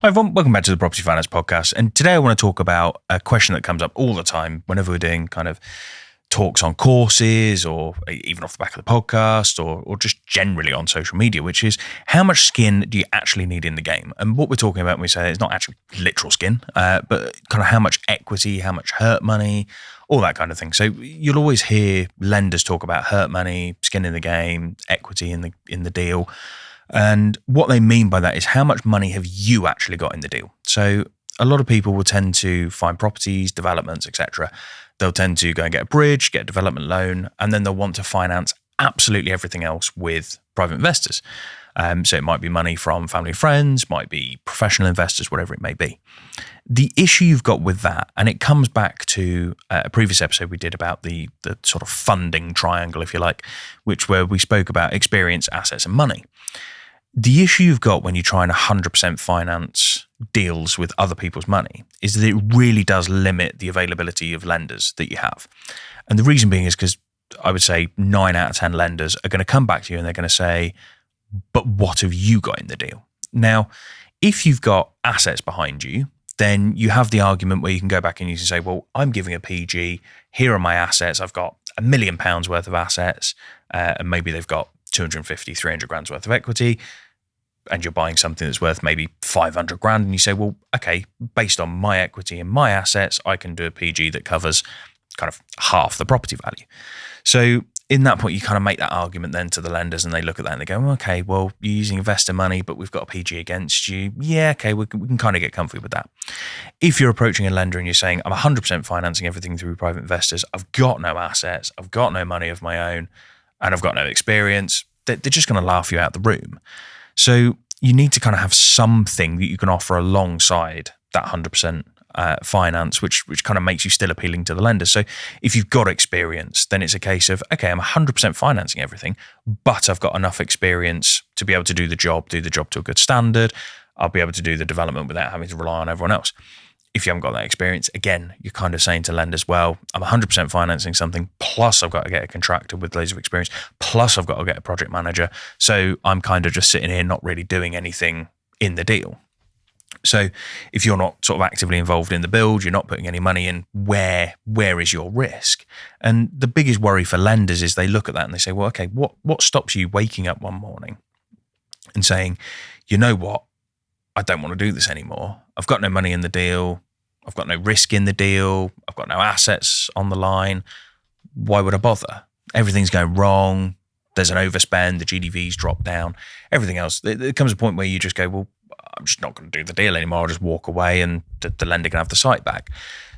Hi everyone, welcome back to the Property Finance Podcast. And today I want to talk about a question that comes up all the time whenever we're doing kind of talks on courses or even off the back of the podcast or just generally on social media, which is how much skin do you actually need in the game? And what we're talking about when we say it's not actually literal skin, but kind of how much equity, how much hurt money, all that kind of thing. So you'll always hear lenders talk about hurt money, skin in the game, equity in the deal. And what they mean by that is how much money have you actually got in the deal? So a lot of people will tend to find properties, developments, etc. They'll tend to go and get a bridge, get a development loan, and then they'll want to finance absolutely everything else with private investors. So it might be money from family and friends, might be professional investors, whatever it may be. The issue you've got with that, and it comes back to a previous episode we did about the sort of funding triangle, if you like, where we spoke about experience, assets, and money. The issue you've got when you try and 100% finance deals with other people's money is that it really does limit the availability of lenders that you have. And the reason being is because I would say 9 out of 10 lenders are going to come back to you and they're going to say, but what have you got in the deal? Now, if you've got assets behind you, then you have the argument where you can go back and you can say, well, I'm giving a PG, here are my assets, I've got £1 million worth of assets, and maybe they've got 250, 300 grand's worth of equity, and you're buying something that's worth maybe 500 grand, and you say, well, okay, based on my equity and my assets, I can do a PG that covers kind of half the property value. So in that point, you kind of make that argument then to the lenders, and they look at that and they go, okay, well, you're using investor money, but we've got a PG against you. Yeah, okay, we can kind of get comfy with that. If you're approaching a lender and you're saying, I'm 100% financing everything through private investors, I've got no assets, I've got no money of my own, and I've got no experience, they're just going to laugh you out the room. So you need to kind of have something that you can offer alongside that 100% finance, which kind of makes you still appealing to the lenders. So if you've got experience, then it's a case of, okay, I'm 100% financing everything, but I've got enough experience to be able to do the job to a good standard. I'll be able to do the development without having to rely on everyone else. If you haven't got that experience, again, you're kind of saying to lenders, well, I'm 100% financing something, plus I've got to get a contractor with loads of experience, plus I've got to get a project manager. So I'm kind of just sitting here not really doing anything in the deal. So if you're not sort of actively involved in the build, you're not putting any money in, where is your risk? And the biggest worry for lenders is they look at that and they say, well, okay, what stops you waking up one morning and saying, you know what? I don't want to do this anymore. I've got no money in the deal. I've got no risk in the deal. I've got no assets on the line. Why would I bother? Everything's going wrong. There's an overspend. The GDV's dropped down. Everything else. There comes a point where you just go, well, I'm just not going to do the deal anymore. I'll just walk away and the lender can have the site back.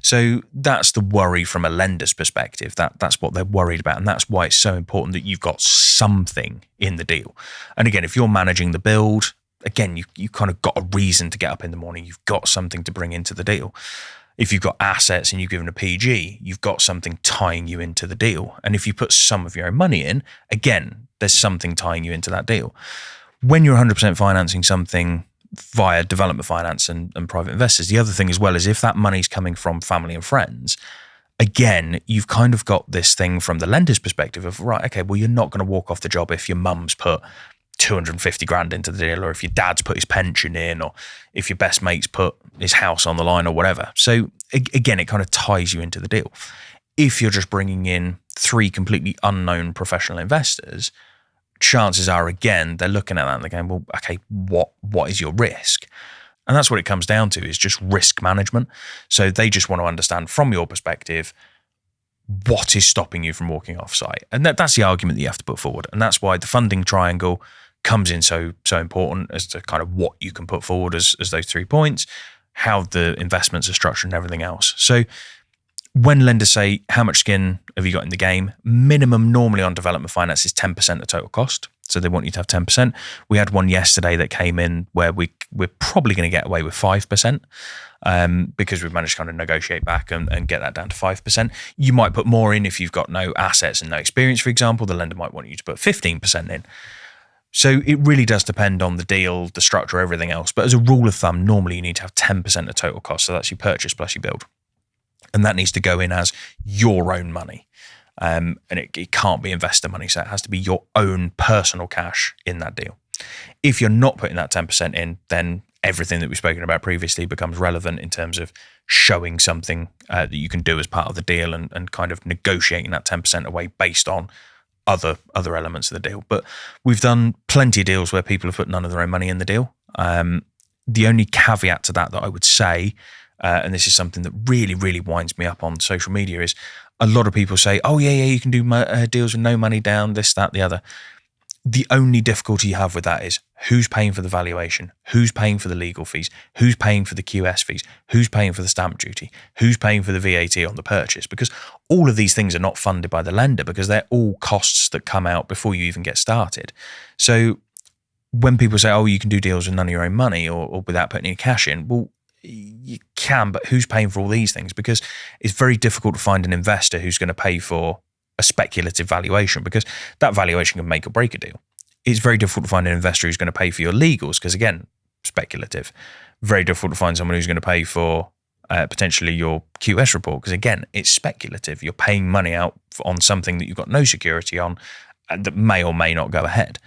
So that's the worry from a lender's perspective. That's what they're worried about. And that's why it's so important that you've got something in the deal. And again, if you're managing the build, again, you kind of got a reason to get up in the morning. You've got something to bring into the deal. If you've got assets and you've given a PG, you've got something tying you into the deal. And if you put some of your own money in, again, there's something tying you into that deal. When you're 100% financing something via development finance and private investors, the other thing as well is if that money's coming from family and friends, again, you've kind of got this thing from the lender's perspective of, right, okay, well, you're not going to walk off the job if your mum's put 250 grand into the deal, or if your dad's put his pension in, or if your best mate's put his house on the line or whatever. So again, it kind of ties you into the deal. If you're just bringing in 3 completely unknown professional investors, chances are, again, they're looking at that and they're going, well, okay, what is your risk? And that's what it comes down to, is just risk management. So they just want to understand from your perspective, what is stopping you from walking off site? And that's the argument that you have to put forward. And that's why the funding triangle comes in so important as to kind of what you can put forward as those 3 points, how the investments are structured and everything else. So when lenders say, how much skin have you got in the game? Minimum normally on development finance is 10% of total cost. So they want you to have 10%. We had one yesterday that came in where we're probably going to get away with 5%. Because we've managed to kind of negotiate back and get that down to 5%. You might put more in if you've got no assets and no experience, for example. The lender might want you to put 15% in. So it really does depend on the deal, the structure, everything else. But as a rule of thumb, normally you need to have 10% of total cost. So that's your purchase plus your build. And that needs to go in as your own money. And it can't be investor money. So it has to be your own personal cash in that deal. If you're not putting that 10% in, then everything that we've spoken about previously becomes relevant in terms of showing something that you can do as part of the deal and kind of negotiating that 10% away based on other elements of the deal. But we've done plenty of deals where people have put none of their own money in the deal. The only caveat to that I would say, and this is something that really, really winds me up on social media, is a lot of people say, oh, yeah, you can do deals with no money down, this, that, the other. The only difficulty you have with that is who's paying for the valuation, who's paying for the legal fees, who's paying for the QS fees, who's paying for the stamp duty, who's paying for the VAT on the purchase, because all of these things are not funded by the lender because they're all costs that come out before you even get started. So when people say, oh, you can do deals with none of your own money or without putting any cash in, well, you can, but who's paying for all these things? Because it's very difficult to find an investor who's going to pay for a speculative valuation, because that valuation can make or break a deal. It's very difficult to find an investor who's going to pay for your legals because, again, speculative. Very difficult to find someone who's going to pay for potentially your QS report because, again, it's speculative. You're paying money out on something that you've got no security on and that may or may not go ahead.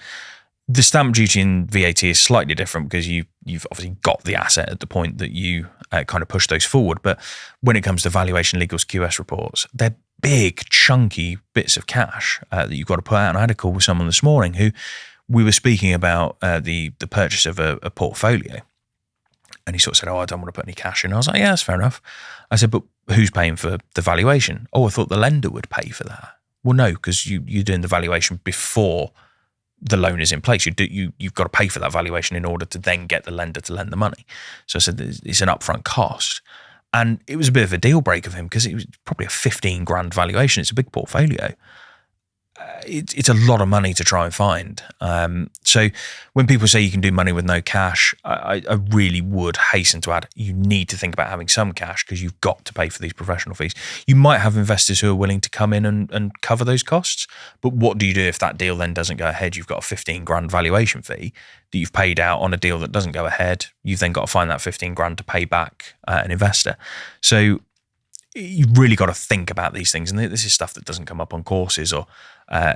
The stamp duty and VAT is slightly different because you've obviously got the asset at the point that you kind of push those forward. But when it comes to valuation, legals, QS reports, they're big, chunky bits of cash that you've got to put out. And I had a call with someone this morning who we were speaking about the purchase of a portfolio. And he sort of said, oh, I don't want to put any cash in. I was like, yeah, that's fair enough. I said, but who's paying for the valuation? Oh, I thought the lender would pay for that. Well, no, because you're doing the valuation before the loan is in place. You've got to pay for that valuation in order to then get the lender to lend the money. So I said, it's an upfront cost. And it was a bit of a deal breaker for him because it was probably a 15 grand valuation. It's a big portfolio. It's a lot of money to try and find. So when people say you can do money with no cash, I really would hasten to add, you need to think about having some cash because you've got to pay for these professional fees. You might have investors who are willing to come in and cover those costs, but what do you do if that deal then doesn't go ahead? You've got a 15 grand valuation fee that you've paid out on a deal that doesn't go ahead. You've then got to find that 15 grand to pay back an investor. So you've really got to think about these things. And this is stuff that doesn't come up on courses or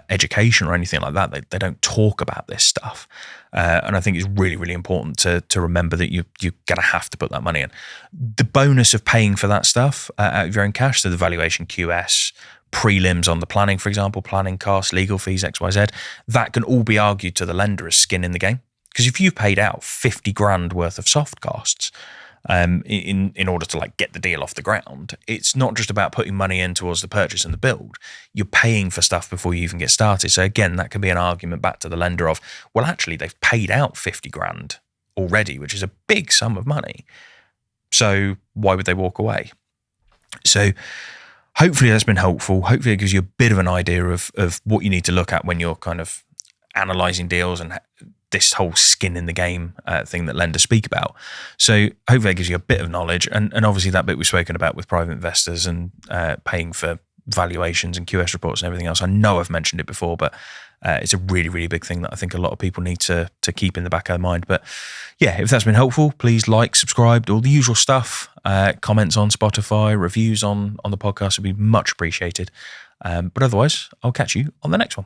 education or anything like that. They don't talk about this stuff. And I think it's really, really important to remember that you're going to have to put that money in. The bonus of paying for that stuff out of your own cash, so the valuation, QS, prelims on the planning, for example, planning costs, legal fees, XYZ, that can all be argued to the lender as skin in the game. Because if you've paid out 50 grand worth of soft costs, in order to get the deal off the ground, it's not just about putting money in towards the purchase and the build. You're paying for stuff before you even get started. So again, that can be an argument back to the lender of, well, actually they've paid out 50 grand already, which is a big sum of money. So why would they walk away? So hopefully that's been helpful. Hopefully it gives you a bit of an idea of what you need to look at when you're kind of analysing deals and this whole skin in the game thing that lenders speak about. So hopefully that gives you a bit of knowledge. And obviously that bit we've spoken about with private investors and paying for valuations and QS reports and everything else. I know I've mentioned it before, but it's a really, really big thing that I think a lot of people need to keep in the back of their mind. But yeah, if that's been helpful, please like, subscribe, all the usual stuff. Comments on Spotify, reviews on the podcast would be much appreciated. But otherwise, I'll catch you on the next one.